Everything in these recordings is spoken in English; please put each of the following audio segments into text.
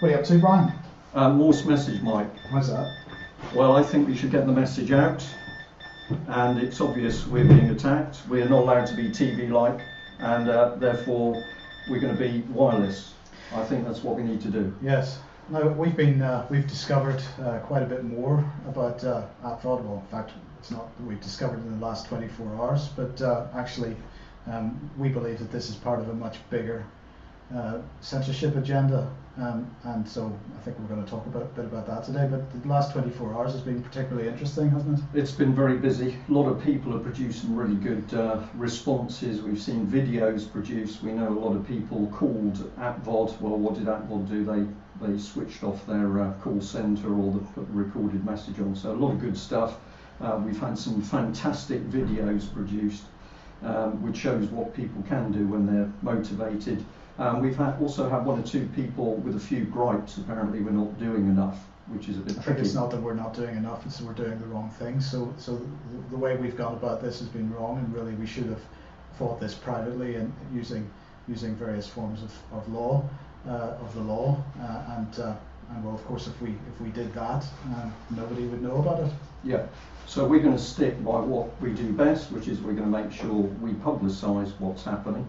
What are you up to, Brian? Morse message, Mike. Why's that? Well, I think we should get the message out, and it's obvious we're being attacked. We're not allowed to be TV-like, and therefore we're going to be wireless. I think that's what we need to do. Yes. Now we've discovered quite a bit more about ATVOD. Well, in fact, it's not that we've discovered in the last 24 hours, but actually we believe that this is part of a much bigger censorship agenda, and so I think we're going to talk a bit about that today. But the last 24 hours has been particularly interesting, hasn't it? It's been very busy. A lot of people have produced some really good responses. We've seen videos produced. We know a lot of people called ATVOD. Well, what did ATVOD do? They switched off their call centre or put the recorded message on. So a lot of good stuff. We've had some fantastic videos produced, which shows what people can do when they're motivated. We've also had one or two people with a few gripes. Apparently we're not doing enough, which is a bit tricky. I think it's not that we're not doing enough, it's that we're doing the wrong thing. So the way we've gone about this has been wrong, and really we should have fought this privately and using various forms of the law, and well, of course, if we did that, nobody would know about it. Yeah. So we're going to stick by what we do best, which is we're going to make sure we publicise what's happening.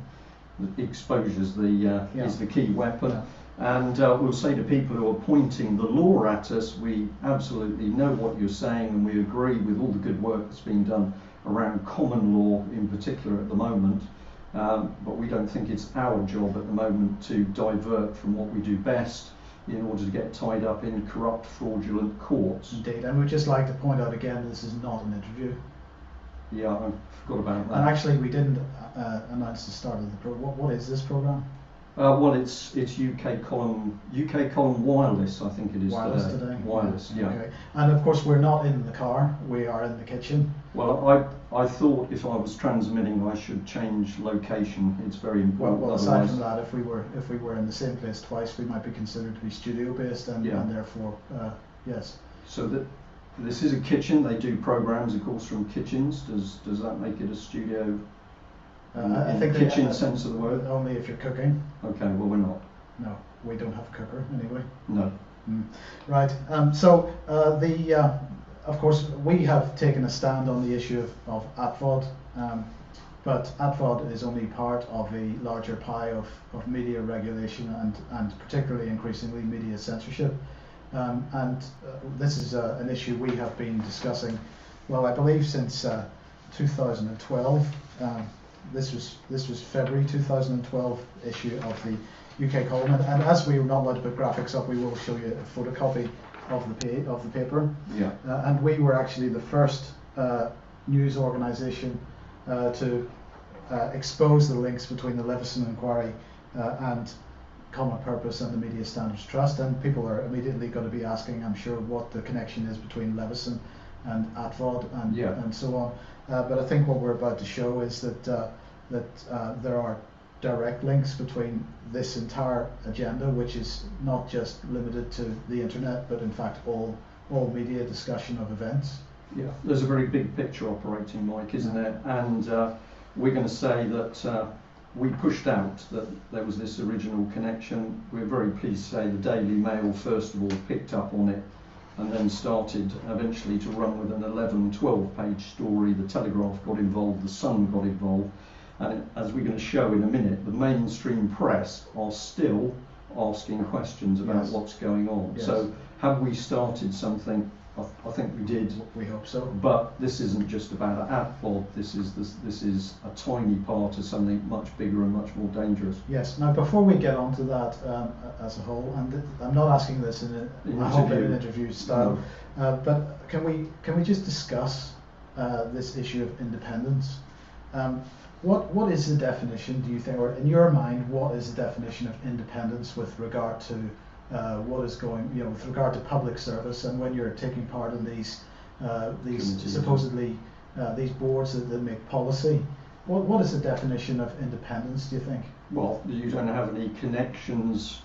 Exposure is the key weapon, and we'll say to people who are pointing the law at us, we absolutely know what you're saying, and we agree with all the good work that's being done around common law in particular at the moment, but we don't think it's our job at the moment to divert from what we do best in order to get tied up in corrupt, fraudulent courts. Indeed, and we'd just like to point out again, this is not an interview. Yeah, I forgot about that. And actually, we didn't announce the start of the program. What is this program? Well, it's UK column wireless. I think it is wireless today. Wireless, yeah. Okay. And of course, we're not in the car. We are in the kitchen. Well, I thought if I was transmitting, I should change location. It's very important. Well, aside from that, if we were in the same place twice, we might be considered to be studio based, and therefore, yes. So this is a kitchen. They do programs, of course, from kitchens. Does that make it a studio? I think the kitchen sense of the word. Only if you're cooking. Okay, well we're not. No, we don't have a cooker anyway. No. Right. Of course, we have taken a stand on the issue of ATVOD, but ATVOD is only part of a larger pie of media regulation and particularly increasingly media censorship. This is an issue we have been discussing, well, I believe since 2012. This was February 2012 issue of the UK column, and as we were not allowed to put graphics up, we will show you a photocopy of the paper. Yeah. And we were actually the first news organisation to expose the links between the Leveson inquiry and Common Purpose and the Media Standards Trust, and people are immediately going to be asking, I'm sure, what the connection is between Leveson and ATVOD and so on. But I think what we're about to show is that there are direct links between this entire agenda, which is not just limited to the internet, but in fact all media discussion of events. Yeah, there's a very big picture operating, Mike, isn't there? And we're going to say that we pushed out that there was this original connection. We're very pleased to say the Daily Mail, first of all, picked up on it, and then started eventually to run with an 11-12 page story. The Telegraph got involved, the Sun got involved, and as we're going to show in a minute, the mainstream press are still asking questions about what's going on. Yes. So have we started something? I think we did. We hope so. But this isn't just about ATVOD. This is a tiny part of something much bigger and much more dangerous. Yes. Now, before we get on to that as a whole, and I'm not asking this in an interview style, but can we just discuss this issue of independence? What is the definition, do you think, or in your mind, what is the definition of independence with regard to what is going, with regard to public service, and when you're taking part in these supposedly these boards that make policy? What is the definition of independence, do you think? Well, you don't have any connections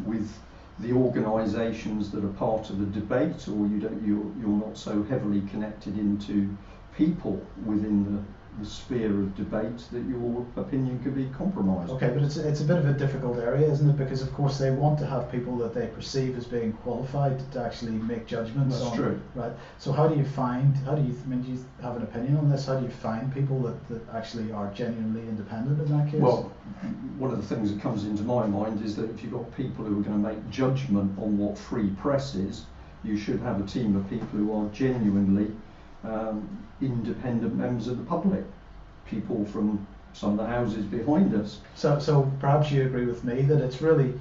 with the organisations that are part of the debate, or you're not so heavily connected into people within the sphere of debate that your opinion could be compromised. Okay, but it's a bit of a difficult area, isn't it? Because of course they want to have people that they perceive as being qualified to actually make judgments on. That's true. Right. So how do you, I mean, do you have an opinion on this? How do you find people that actually are genuinely independent in that case? Well, one of the things that comes into my mind is that if you've got people who are going to make judgment on what free press is, you should have a team of people who are genuinely independent members of the public, people from some of the houses behind us. So perhaps you agree with me that it's really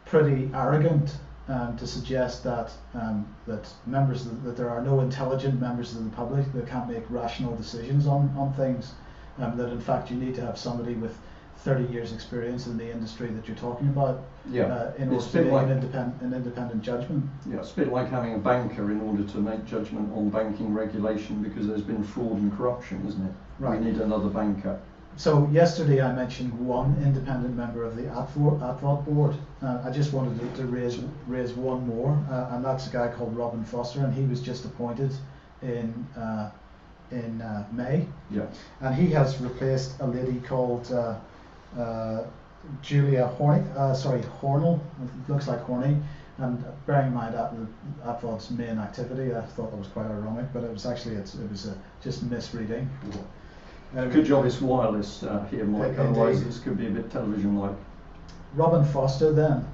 pretty arrogant to suggest that that there are no intelligent members of the public that can't make rational decisions on things. That in fact you need to have somebody with 30 years experience in the industry that you're talking about in order to make an independent judgment. Yeah, it's a bit like having a banker in order to make judgment on banking regulation because there's been fraud and corruption, isn't it? Right. We need another banker. So yesterday I mentioned one independent member of the ATVOD board. I just wanted to raise one more, and that's a guy called Robin Foster, and he was just appointed in May. Yeah. And he has replaced a lady called Julia Hornell. It looks like Horney. And bearing in mind ATVOD's main activity, I thought that was quite ironic, but it was actually just misreading. Good job it's wireless here, Mike, otherwise this could be a bit television-like. Robin Foster then,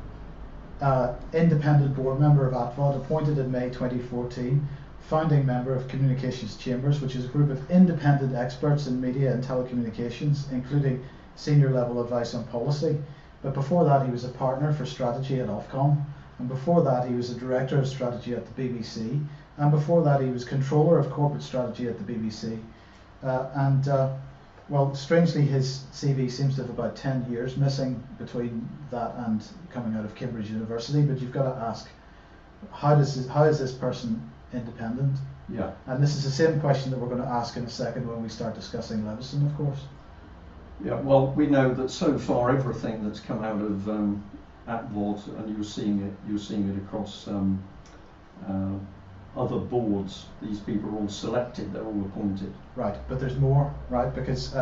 independent board member of ATVOD, appointed in May 2014, founding member of Communications Chambers, which is a group of independent experts in media and telecommunications, including senior level advice on policy. But before that he was a partner for strategy at Ofcom, and before that he was a director of strategy at the BBC, and before that he was controller of corporate strategy at the BBC. Well, strangely his CV seems to have about 10 years missing between that and coming out of Cambridge University, but you've got to ask, how is this person independent? Yeah. And this is the same question that we're going to ask in a second when we start discussing Levison, of course. Yeah, well, we know that so far everything that's come out of ATVOD, and you're seeing it across other boards, these people are all selected, they're all appointed. Right, but there's more, right? Because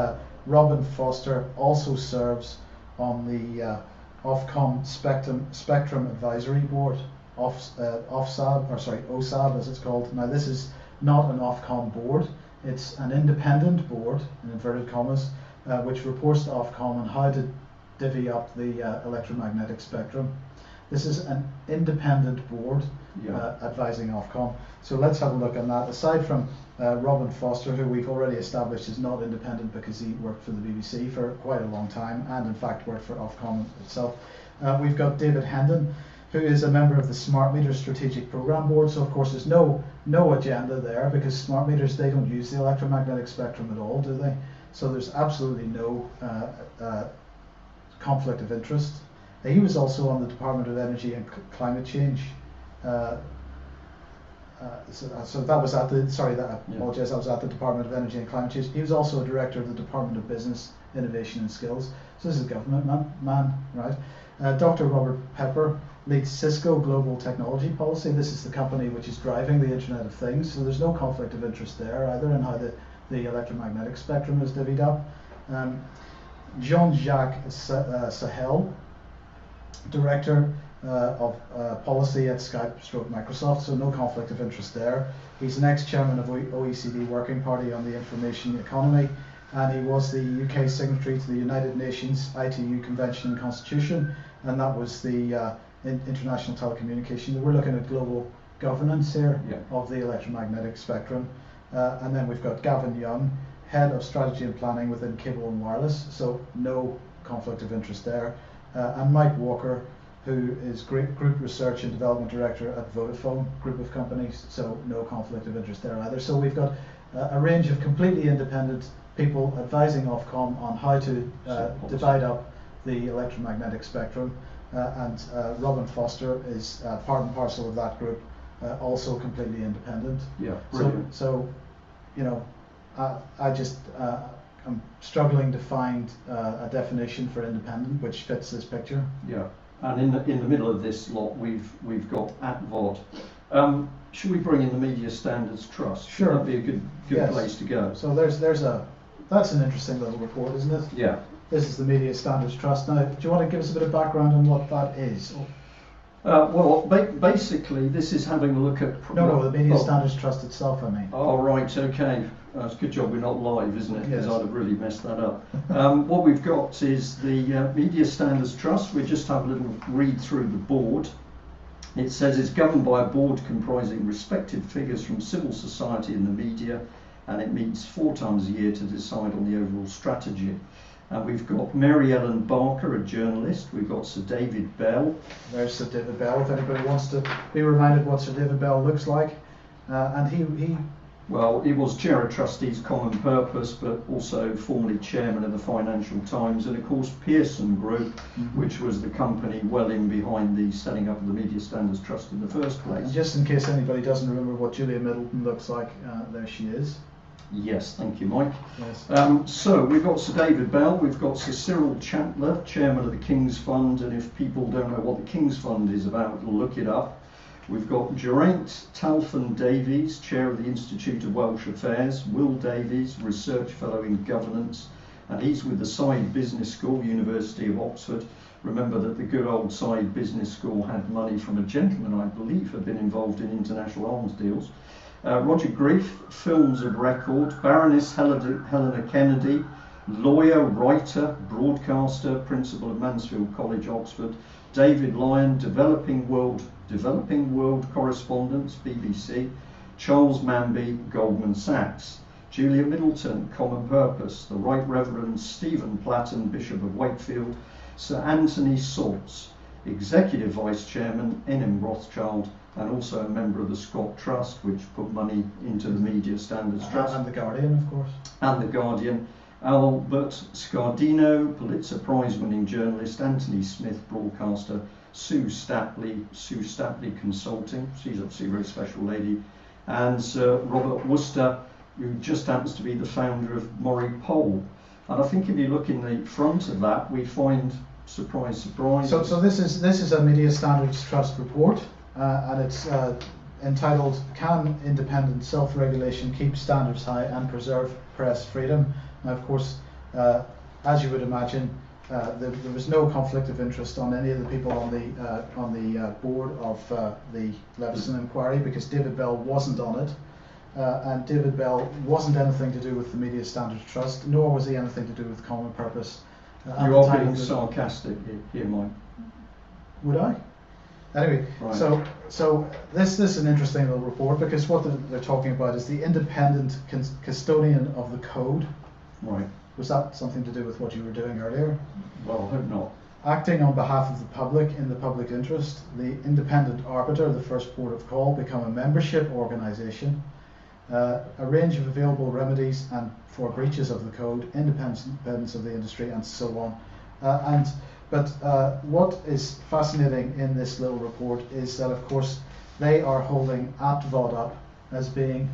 Robin Foster also serves on the Ofcom Spectrum Advisory Board, OSAB as it's called. Now this is not an Ofcom board, it's an independent board, in inverted commas, which reports to Ofcom on how to divvy up the electromagnetic spectrum. This is an independent board advising Ofcom. So let's have a look on that. Aside from Robin Foster, who we've already established is not independent because he worked for the BBC for quite a long time and in fact worked for Ofcom itself, we've got David Hendon, who is a member of the Smart Meter Strategic Programme Board. So of course there's no agenda there, because smart meters, they don't use the electromagnetic spectrum at all, do they? So there's absolutely no conflict of interest. He was also on the Department of Energy and Climate Change. So that was at the, that was at the Department of Energy and Climate Change. He was also a director of the Department of Business, Innovation and Skills. So this is a government man, right? Dr. Robert Pepper leads Cisco Global Technology Policy. This is the company which is driving the Internet of Things. So there's no conflict of interest there either in how the electromagnetic spectrum is divvied up. Jean-Jacques Sahel, Director of Policy at Skype/Microsoft, so no conflict of interest there. He's an ex-chairman of OECD Working Party on the Information Economy, and he was the UK signatory to the United Nations ITU Convention and Constitution, and that was the international telecommunication. We're looking at global governance here of the electromagnetic spectrum. And then we've got Gavin Young, Head of Strategy and Planning within Cable and Wireless, so no conflict of interest there. And Mike Walker, who is Group Research and Development Director at Vodafone Group of Companies, so no conflict of interest there either. So we've got a range of completely independent people advising Ofcom on how to divide up the electromagnetic spectrum, and Robin Foster is part and parcel of that group, also completely independent. Yeah, so you know, I'm struggling to find a definition for independent which fits this picture. Yeah, and in the middle of this lot we've got ATVOD. Should we bring in the Media Standards Trust? Sure. That'd be a good place to go. So there's a that's an interesting little report, isn't it? Yeah. This is the Media Standards Trust. Now, do you want to give us a bit of background on what that is? Well, basically, this is having a look at... No, the Media Standards Trust itself, I mean. Oh, right, okay. It's a good job we're not live, isn't it? Because Yes. I'd have really messed that up. What we've got is the Media Standards Trust. We just have a little read through the board. It says it's governed by a board comprising respected figures from civil society and the media, and it meets 4 times a year to decide on the overall strategy. We've got Mary Ellen Barker, a journalist. We've got Sir David Bell. There's Sir David Bell, if anybody wants to be reminded what Sir David Bell looks like. And he... Well, he was Chair of Trustees Common Purpose, but also formerly Chairman of the Financial Times, and of course Pearson Group, which was the company well in behind the setting up of the Media Standards Trust in the first place. And just in case anybody doesn't remember what Julia Middleton looks like, there she is. Yes, thank you, Mike. Yes. So we've got Sir David Bell, we've got Sir Cyril Chandler, Chairman of the King's Fund, and if people don't know what the King's Fund is about, look it up. We've got Geraint Talfan Davies, Chair of the Institute of Welsh Affairs, Will Davies, Research Fellow in Governance, and he's with the Side Business School, University of Oxford. Remember that the good old Side Business School had money from a gentleman, I believe, had been involved in international arms deals. Roger Grief, Films of Record, Baroness Helena Kennedy, lawyer, writer, broadcaster, principal of Mansfield College, Oxford. David Lyon, Developing World Correspondence, BBC. Charles Manby, Goldman Sachs. Julia Middleton, Common Purpose. The Right Reverend Stephen Platten, Bishop of Wakefield. Sir Anthony Saltz, Executive Vice Chairman, N.M. Rothschild, and also a member of the Scott Trust, which put money into the Media Standards Trust. And the Guardian, of course. And the Guardian. Albert Scardino, Pulitzer Prize-winning journalist. Anthony Smith, broadcaster. Sue Stapley Consulting. She's obviously a very special lady. And Sir Robert Worcester, who just happens to be the founder of Murray Poll. And I think if you look in the front of that, we find, surprise, surprise. So this is a Media Standards Trust report, and it's entitled "Can Independent Self-Regulation Keep Standards High and Preserve Press Freedom?" Now, of course, as you would imagine, there was no conflict of interest on any of the people on the board of the Leveson inquiry, because David Bell wasn't on it, and David Bell wasn't anything to do with the Media Standards Trust, nor was he anything to do with Common Purpose. You are being sarcastic here, Mike. Would I? Anyway, right. So this is an interesting little report, because what they're talking about is the independent custodian of the code. Right. Was that something to do with what you were doing earlier? Well, I hope not. Acting on behalf of the public in the public interest, the independent arbiter, the first port of call, become a membership organisation. A range of available remedies and for breaches of the code, independence of the industry, and so on. But what is fascinating in this little report is that, of course, they are holding ATVOD up as being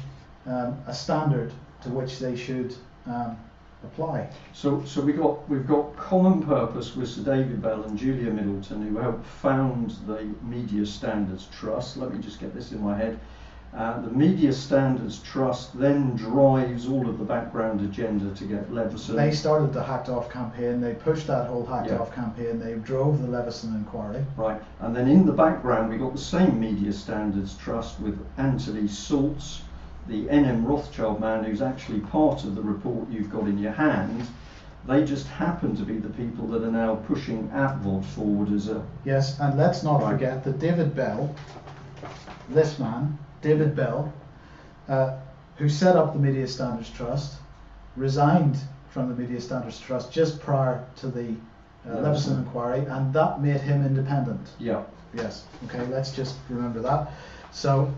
a standard to which they should apply. So we've got Common Purpose with Sir David Bell and Julia Middleton, who helped found the Media Standards Trust. Let me just get this in my head. The Media Standards Trust then drives all of the background agenda to get Leveson. They started the Hacked Off campaign, they pushed that whole Hacked Off campaign, they drove the Leveson inquiry. Right, and then in the background we got the same Media Standards Trust with Anthony Saltz, the N.M. Rothschild man, who's actually part of the report you've got in your hand. They just happen to be the people that are now pushing ATVOD forward as a... Yes, and let's not forget that David Bell, this man, David Bell, who set up the Media Standards Trust, resigned from the Media Standards Trust just prior to the Leveson inquiry, and that made him independent. Yeah. Yes. Okay, let's just remember that. So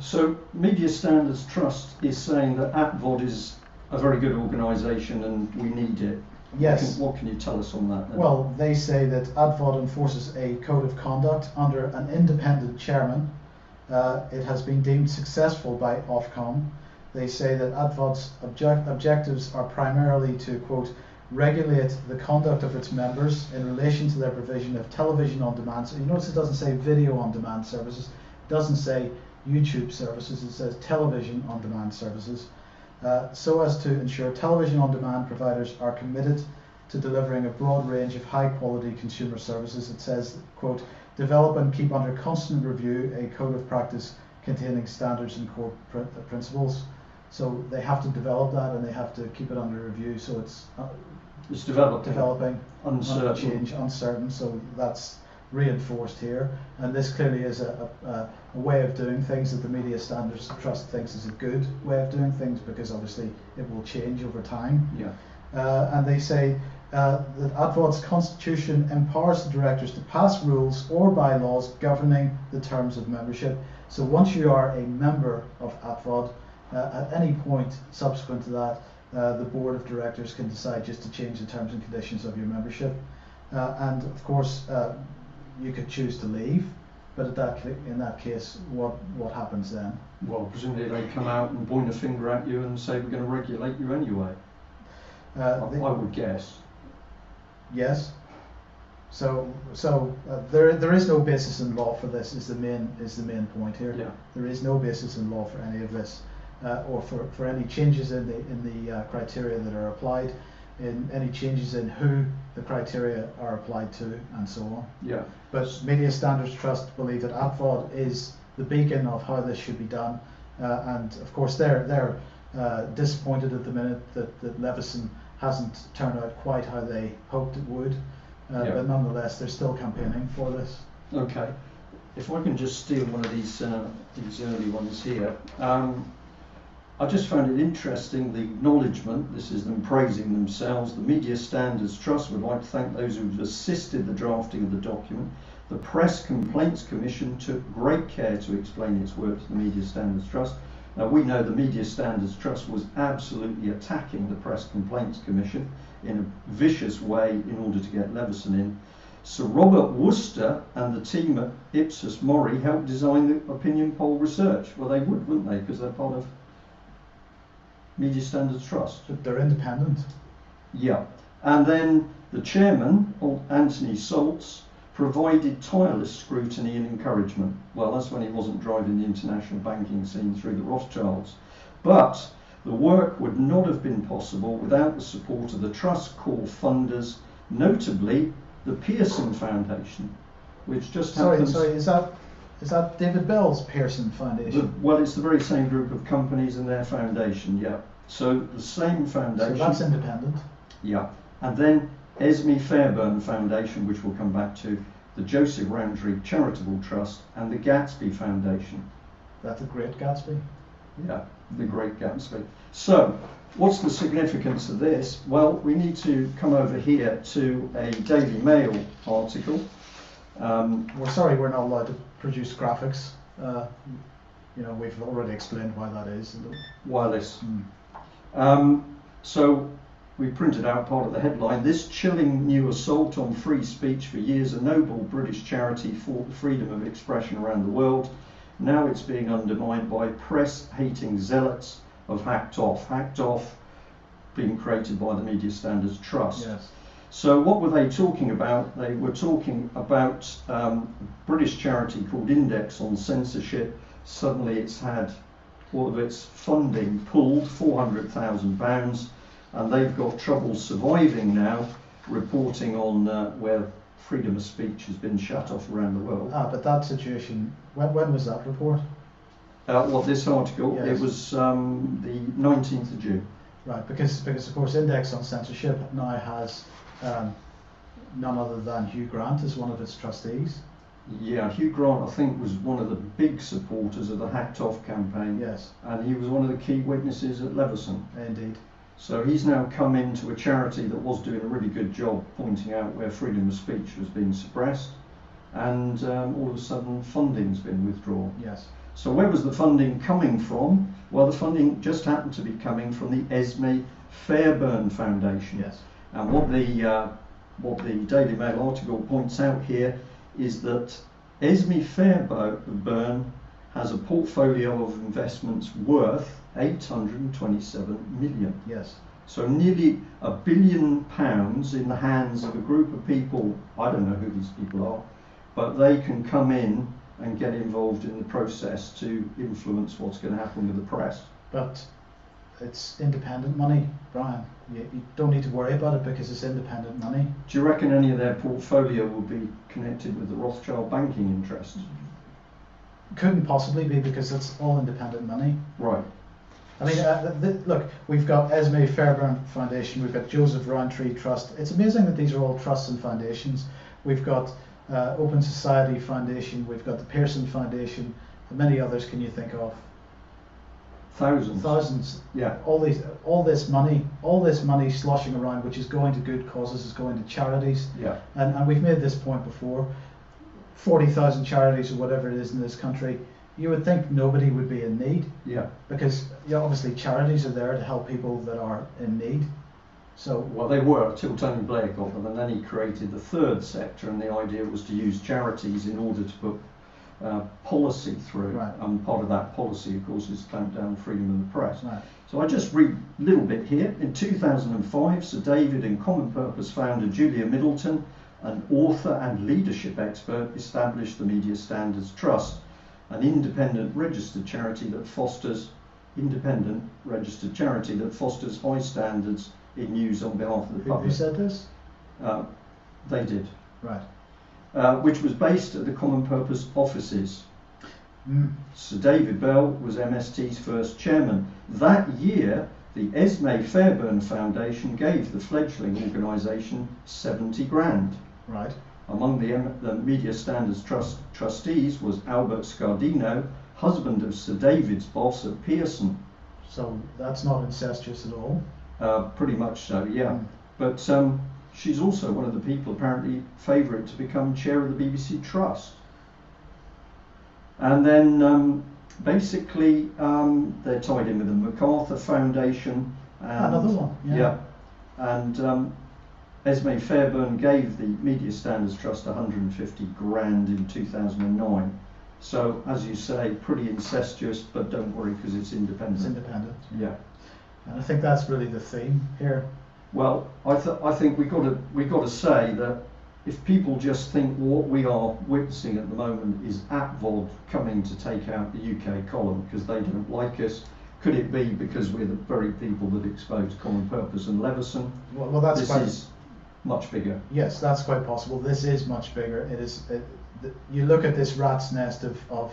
Media Standards Trust is saying that ATVOD is a very good organisation and we need it. Yes. What can you tell us on that then? Well, they say that ATVOD enforces a code of conduct under an independent chairman. It has been deemed successful by Ofcom. They say that ATVOD's objectives are primarily to, quote, regulate the conduct of its members in relation to their provision of television on demand. So you notice it doesn't say video on demand services, it doesn't say YouTube services, it says television on demand services. so as to ensure television on demand providers are committed to delivering a broad range of high quality consumer services. It says, quote, develop and keep under constant review a code of practice containing standards and core principles. So they have to develop that and they have to keep it under review. So it's developing, uncertain. Uncertain. So that's reinforced here. And this clearly is a way of doing things that the Media Standards Trust thinks is a good way of doing things, because obviously it will change over time. Yeah. And they say that ATVOD's constitution empowers the directors to pass rules or bylaws governing the terms of membership. So once you are a member of ATVOD, at any point subsequent to that, the board of directors can decide just to change the terms and conditions of your membership. And of course, you could choose to leave, but in that case, what happens then? Well, presumably they come out and point a finger at you and say we're going to regulate you anyway. I would guess. Yes. So there is no basis in law for this. Is the main point here. Yeah. There is no basis in law for any of this, or for any changes in the criteria that are applied, in any changes in who the criteria are applied to, and so on. Yeah. But Media Standards Trust believe that ATVOD is the beacon of how this should be done, and of course they're disappointed at the minute that Levison hasn't turned out quite how they hoped it would, but nonetheless they're still campaigning for this. Okay, if I can just steal one of these early ones here. I just found it interesting, the acknowledgement. This is them praising themselves. The Media Standards Trust would like to thank those who assisted the drafting of the document. The Press Complaints Commission took great care to explain its work to the Media Standards Trust. Now, we know the Media Standards Trust was absolutely attacking the Press Complaints Commission in a vicious way in order to get Levison in. Sir Robert Worcester and the team at Ipsos Mori helped design the opinion poll research. Well, they would, wouldn't they? Because they're part of Media Standards Trust. But they're independent. Yeah. And then the chairman, Anthony Saltz, provided tireless scrutiny and encouragement. Well, that's when he wasn't driving the international banking scene through the Rothschilds. But the work would not have been possible without the support of the Trust core funders, notably the Pearson Foundation, which just happens... Sorry, is that David Bell's Pearson Foundation? Well, it's the very same group of companies and their foundation, yeah. So the same foundation... So that's independent? Yeah. And then Esme Fairbairn Foundation, which we'll come back to, the Joseph Rowntree Charitable Trust, and the Gatsby Foundation. That's the Great Gatsby? Yeah, the Great Gatsby. So, what's the significance of this? Well, we need to come over here to a Daily Mail article. We're sorry we're not allowed to produce graphics. We've already explained why that is. Wireless. So we printed out part of the headline. This chilling new assault on free speech. For years a noble British charity fought the freedom of expression around the world. Now it's being undermined by press-hating zealots of Hacked Off. Hacked Off being created by the Media Standards Trust. Yes. So what were they talking about? They were talking about a British charity called Index on Censorship. Suddenly it's had all of its funding pulled, £400,000, and they've got trouble surviving now, reporting on where freedom of speech has been shut off around the world. But that situation, when was that report? This article? Yes. It was the 19th of June. Right, because of course Index on Censorship now has none other than Hugh Grant as one of its trustees. Yeah, Hugh Grant, I think, was one of the big supporters of the Hacked Off campaign. Yes. And he was one of the key witnesses at Levison. Indeed. So he's now come into a charity that was doing a really good job pointing out where freedom of speech was being suppressed, and all of a sudden funding's been withdrawn. Yes. So where was the funding coming from? Well, the funding just happened to be coming from the Esme Fairbairn Foundation. Yes. And what the Daily Mail article points out here is that Esme Fairbairn has a portfolio of investments worth 827 million. Yes. So nearly £1 billion in the hands of a group of people. I don't know who these people are, but they can come in and get involved in the process to influence what's going to happen with the press. But it's independent money, Brian. You don't need to worry about it because it's independent money. Do you reckon any of their portfolio will be connected with the Rothschild banking interest? Couldn't possibly be, because it's all independent money. Right. I mean, look, we've got Esme Fairbairn Foundation, we've got Joseph Rowntree Trust. It's amazing that these are all trusts and foundations. We've got Open Society Foundation, we've got the Pearson Foundation, and many others can you think of? Thousands. Yeah. All this money sloshing around, which is going to good causes, is going to charities. Yeah. And we've made this point before. 40,000 charities or whatever it is in this country. You would think nobody would be in need. Yeah. Because obviously charities are there to help people that are in need. So. Well, they were till Tony Blair got them, and then he created the third sector, and the idea was to use charities in order to put policy through. Right. And part of that policy, of course, is clamp down freedom of the press. Right. So I just read a little bit here. In 2005, Sir David and Common Purpose founder Julia Middleton, an author and leadership expert, established the Media Standards Trust, an independent registered charity that fosters high standards in news on behalf of the public. Who said this? They did. Right. Which was based at the Common Purpose offices. Sir David Bell was MST's first chairman. That year, the Esme Fairbairn Foundation gave the fledgling organisation 70 grand. Right. Among the Media Standards Trust trustees was Albert Scardino, husband of Sir David's boss at Pearson. So that's not incestuous at all? Pretty much so, yeah. But she's also one of the people apparently favourite to become chair of the BBC Trust. And then basically they're tied in with the MacArthur Foundation. And, another one, yeah. And Esme Fairbairn gave the Media Standards Trust 150 grand in 2009. So, as you say, pretty incestuous, but don't worry because it's independent. It's independent. Yeah. And I think that's really the theme here. Well, I think we've got to say that if people just think what we are witnessing at the moment is ATVOD coming to take out the UK column because they don't like us, could it be because we're the very people that expose Common Purpose and Leveson? Well, that's this is much bigger. Yes, that's quite possible. This is much bigger. It is. You look at this rat's nest of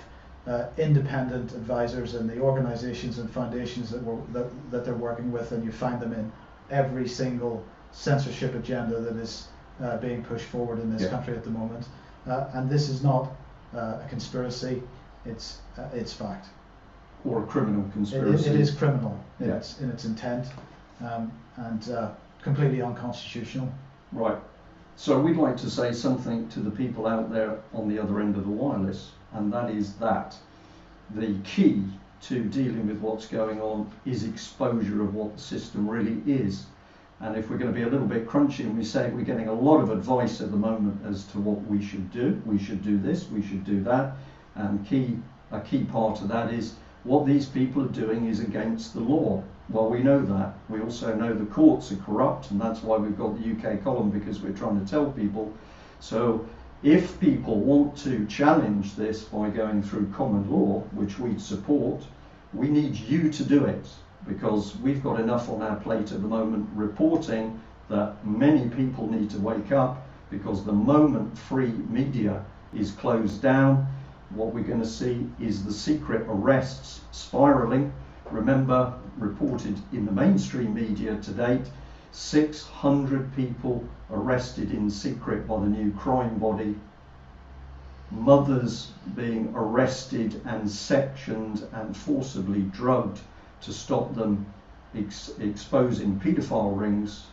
independent advisors and the organisations and foundations that they're working with, and you find them in every single censorship agenda that is being pushed forward in this country at the moment. And this is not a conspiracy. It's fact. Or a criminal conspiracy. It is criminal in its intent, and completely unconstitutional. Right. So we'd like to say something to the people out there on the other end of the wireless, and that is that the key to dealing with what's going on is exposure of what the system really is. And if we're going to be a little bit crunchy and we say we're getting a lot of advice at the moment as to what we should do this, we should do that, and a key part of that is what these people are doing is against the law. Well, we know that. We also know the courts are corrupt, and that's why we've got the UK column, because we're trying to tell people. So if people want to challenge this by going through common law, which we'd support, we need you to do it, because we've got enough on our plate at the moment reporting that many people need to wake up, because the moment free media is closed down, what we're going to see is the secret arrests spiralling. Remember, reported in the mainstream media to date, 600 people arrested in secret by the new crime body, mothers being arrested and sectioned and forcibly drugged to stop them exposing paedophile rings,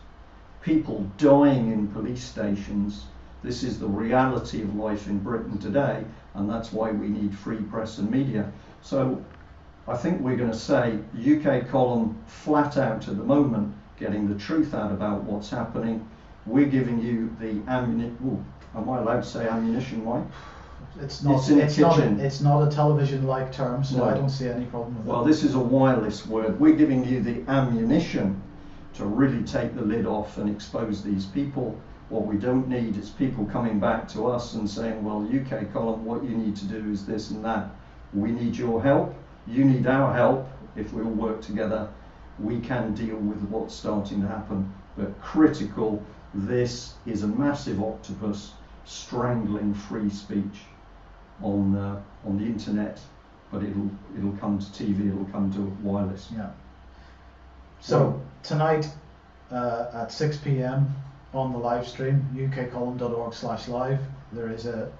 people dying in police stations. This is the reality of life in Britain today, and that's why we need free press and media. So I think we're going to say UK column flat out at the moment, getting the truth out about what's happening. We're giving you the ammunition. Am I allowed to say ammunition, Mike? It's not a television-like term, so no. I don't see any problem with that. Well, this is a wireless word. We're giving you the ammunition to really take the lid off and expose these people. What we don't need is people coming back to us and saying, well, UK column, what you need to do is this and that. We need your help. You need our help. If we all work together, we can deal with what's starting to happen. But critical, this is a massive octopus strangling free speech on the internet, but it'll come to TV, it'll come to wireless. Yeah. So tonight at 6 p.m. on the live stream, ukcolumn.org/live, there is an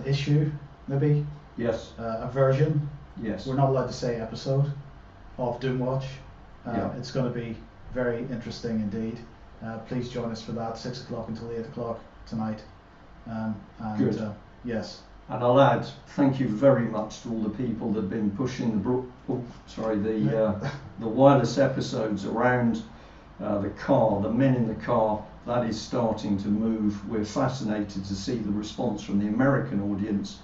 issue, maybe? Yes. A version. Yes. We're not allowed to say episode of Doomwatch. Yeah. It's going to be very interesting indeed. Please join us for that, 6 o'clock until 8 o'clock tonight. Good. Yes. And I'll add, thank you very much to all the people that have been pushing the wireless episodes around the car, the men in the car. That is starting to move. We're fascinated to see the response from the American audience,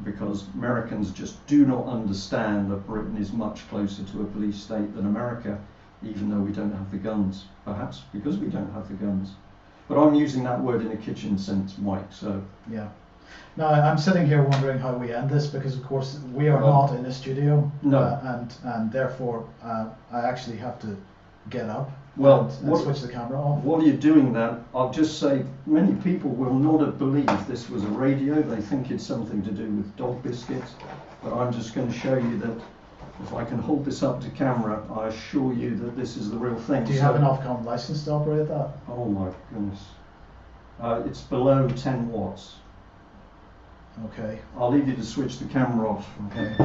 because Americans just do not understand that Britain is much closer to a police state than America, even though we don't have the guns, perhaps because we don't have the guns. But I'm using that word in a kitchen sense, Mike, so... Yeah. Now, I'm sitting here wondering how we end this, because of course we are not in a studio. No. And therefore I actually have to get up and switch the camera off. While you're doing that, I'll just say many people will not have believed this was a radio. They think it's something to do with dog biscuits. But I'm just going to show you that if I can hold this up to camera, I assure you that this is the real thing. Do you have an Ofcom license to operate that? Oh my goodness. It's below 10 watts. Okay. I'll leave you to switch the camera off. Okay.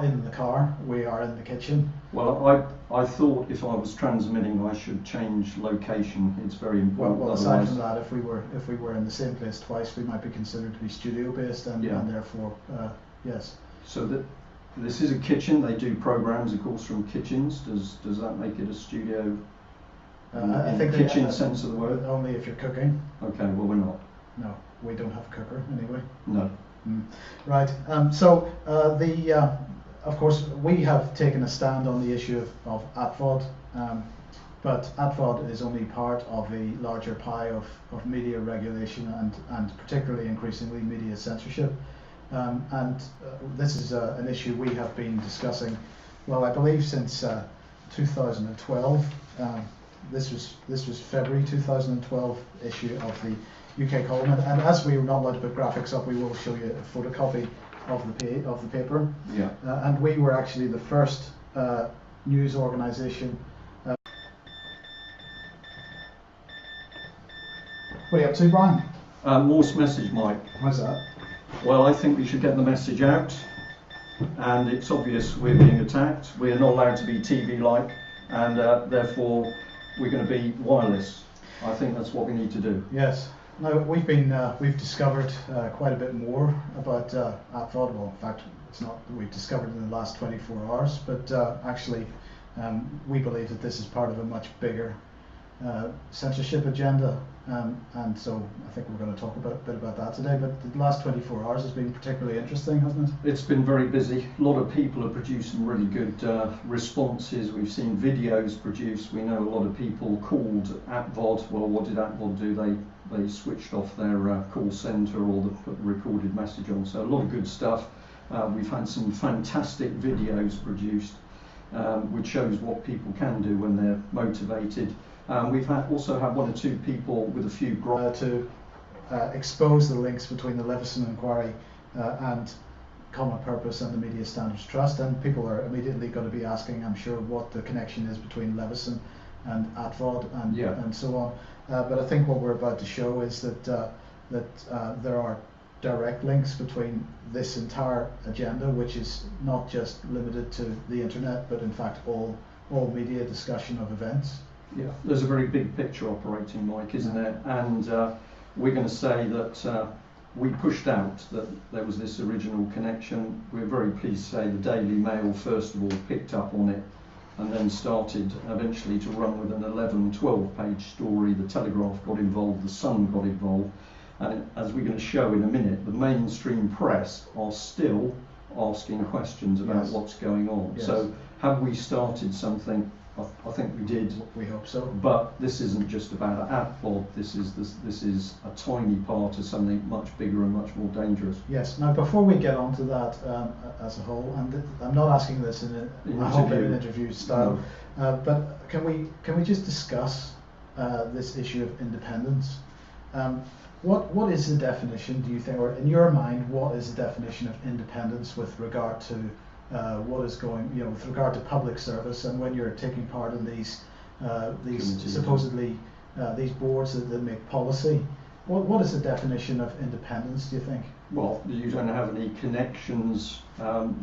In the car, we are in the kitchen. Well, I thought if I was transmitting, I should change location. It's very important. Well, aside from that, if we were in the same place twice, we might be considered to be studio based, and therefore, yes. So this is a kitchen. They do programs, of course, from kitchens. Does that make it a studio? I think the kitchen sense of the word. Only if you're cooking. Okay, well we're not. No, we don't have a cooker anyway. No. Right. Of course, we have taken a stand on the issue of ATVOD, but ATVOD is only part of a larger pie of media regulation and particularly increasingly media censorship. This is an issue we have been discussing, well, I believe since 2012. This was February 2012 issue of the UK column, and as we were not allowed to put graphics up, we will show you a photocopy of the paper. Yeah. And we were actually the first news organisation. What are you up to, Brian? Morse message, Mike. Why's that? Well, I think we should get the message out, and it's obvious we're being attacked. We're not allowed to be TV-like, and therefore we're going to be wireless. I think that's what we need to do. Yes. Now we've discovered quite a bit more about ATVOD. Well, in fact, it's not that we've discovered in the last 24 hours, but actually we believe that this is part of a much bigger censorship agenda, and so I think we're going to talk a bit about that today. But the last 24 hours has been particularly interesting, hasn't it? It's been very busy. A lot of people have produced some really good responses. We've seen videos produced. We know a lot of people called ATVOD. Well, what did ATVOD do? They switched off their call centre, or they put the recorded message on. So a lot of good stuff. We've had some fantastic videos produced, which shows what people can do when they're motivated. We've also had one or two people with a few to expose the links between the Leveson inquiry and Common Purpose and the Media Standards Trust, and people are immediately going to be asking, I'm sure, what the connection is between Leveson and ATVOD and so on. But I think what we're about to show is that there are direct links between this entire agenda, which is not just limited to the internet, but in fact all media discussion of events. Yeah, there's a very big picture operating, Mike, isn't there? And we're going to say that we pushed out that there was this original connection. We're very pleased to say the Daily Mail, first of all, picked up on it and then started eventually to run with an 11-12 page story. The Telegraph got involved, the Sun got involved, and as we're going to show in a minute, the mainstream press are still asking questions about what's going on. Yes. So have we started something? I think we did. We hope so. But this isn't just about ATVOD. This is a tiny part of something much bigger and much more dangerous. Yes. Now, before we get on to that as a whole, and I'm not asking this in an interview style, no. But can we just discuss this issue of independence? What is the definition, do you think, or in your mind, what is the definition of independence with regard to what is going, with regard to public service, and when you're taking part in these supposedly these boards that make policy? What is the definition of independence, do you think? Well, you don't have any connections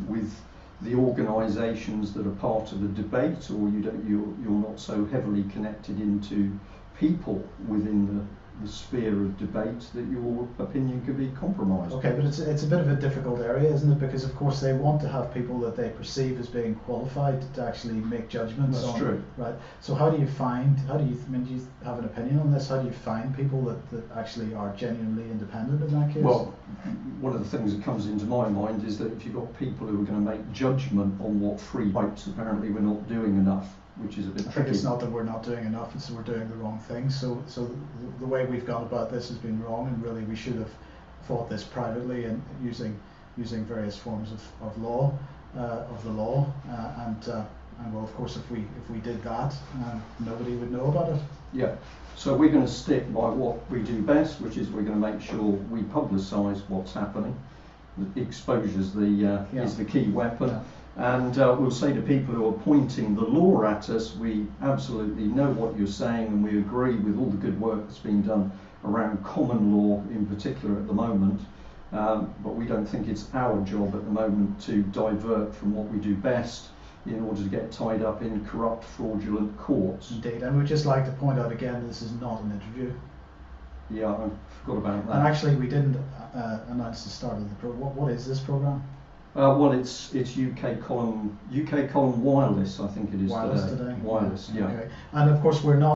with the organisations that are part of the debate, or you're not so heavily connected into people within the sphere of debate that your opinion could be compromised. Okay, but it's a bit of a difficult area, isn't it? Because of course they want to have people that they perceive as being qualified to actually make judgments on. That's true. Right. So do you have an opinion on this? How do you find people that actually are genuinely independent in that case? Well, one of the things that comes into my mind is that if you've got people who are going to make judgment on what free rights, apparently we're not doing enough, which is a bit tricky. I think it's not that we're not doing enough, it's that we're doing the wrong thing. So the way we've gone about this has been wrong, and really we should have fought this privately and using various forms of law, and well, of course, if we did that, nobody would know about it. Yeah. So we're going to stick by what we do best, which is we're going to make sure we publicise what's happening. The exposure is the key weapon. Yeah. And we'll say to people who are pointing the law at us, we absolutely know what you're saying, and we agree with all the good work that's being done around common law in particular at the moment. But we don't think it's our job at the moment to divert from what we do best in order to get tied up in corrupt, fraudulent courts. Indeed, and we'd just like to point out again, this is not an interview. Yeah, I forgot about that. And actually, we didn't announce the start of the program. What is this program? Well, it's UK column wireless, I think it is wireless today. Wireless, yeah. Okay. And of course, we're not